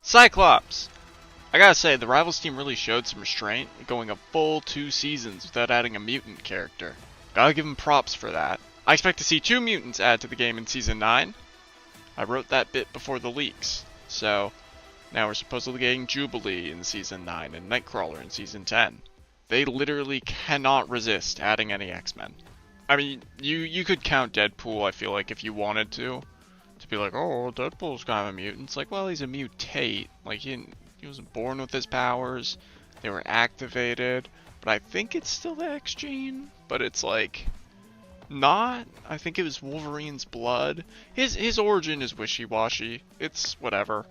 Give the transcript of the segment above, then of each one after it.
Cyclops! I gotta say, the Rivals team really showed some restraint, going a full 2 seasons without adding a mutant character. Gotta give them props for that. I expect to see 2 mutants added to the game in Season 9. I wrote that bit before the leaks, so now we're supposedly getting Jubilee in Season 9 and Nightcrawler in Season 10. They literally cannot resist adding any X-Men. I mean, you could count Deadpool, I feel like, if you wanted to be like, oh, Deadpool's kind of a mutant. It's like, well, he's a mutate. Like, he wasn't born with his powers. They were activated. But I think it's still the X gene. But it's like, not. I think it was Wolverine's blood. His origin is wishy-washy. It's whatever.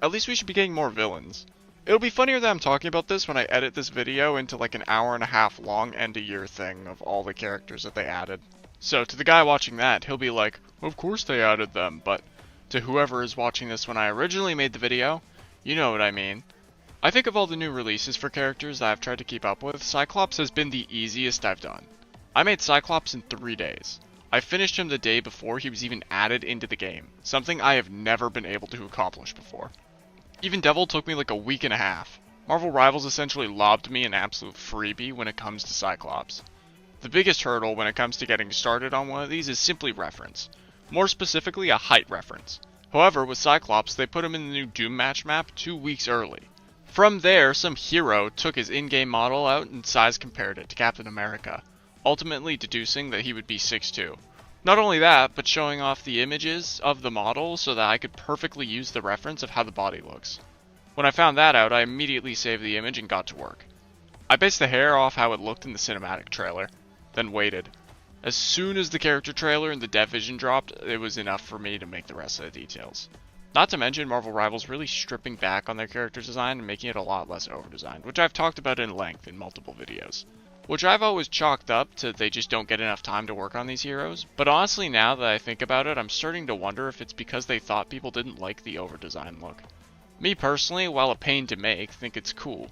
At least we should be getting more villains. It'll be funnier that I'm talking about this when I edit this video into like an hour-and-a-half long end-of-year thing of all the characters that they added. So to the guy watching that, he'll be like, of course they added them, but to whoever is watching this when I originally made the video, you know what I mean. I think of all the new releases for characters that I've tried to keep up with, Cyclops has been the easiest I've done. I made Cyclops in 3 days. I finished him the day before he was even added into the game, something I have never been able to accomplish before. Even Devil took me like a week and a half. Marvel Rivals essentially lobbed me an absolute freebie when it comes to Cyclops. The biggest hurdle when it comes to getting started on one of these is simply reference. More specifically, a height reference. However, with Cyclops, they put him in the new Doom Match map 2 weeks early. From there, some hero took his in-game model out and size compared it to Captain America, ultimately deducing that he would be 6'2". Not only that, but showing off the images of the model so that I could perfectly use the reference of how the body looks. When I found that out, I immediately saved the image and got to work. I based the hair off how it looked in the cinematic trailer, then waited. As soon as the character trailer and the depth vision dropped, it was enough for me to make the rest of the details. Not to mention Marvel Rivals really stripping back on their character design and making it a lot less over-designed, which I've talked about in length in multiple videos. Which I've always chalked up to they just don't get enough time to work on these heroes, but honestly now that I think about it, I'm starting to wonder if it's because they thought people didn't like the over-designed look. Me personally, while a pain to make, think it's cool.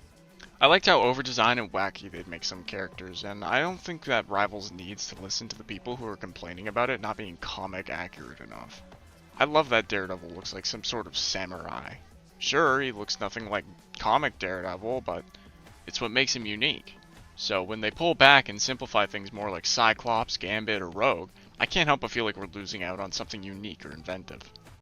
I liked how over-designed and wacky they'd make some characters, and I don't think that Rivals needs to listen to the people who are complaining about it not being comic accurate enough. I love that Daredevil looks like some sort of samurai. Sure, he looks nothing like comic Daredevil, but it's what makes him unique. So when they pull back and simplify things more like Cyclops, Gambit, or Rogue, I can't help but feel like we're losing out on something unique or inventive.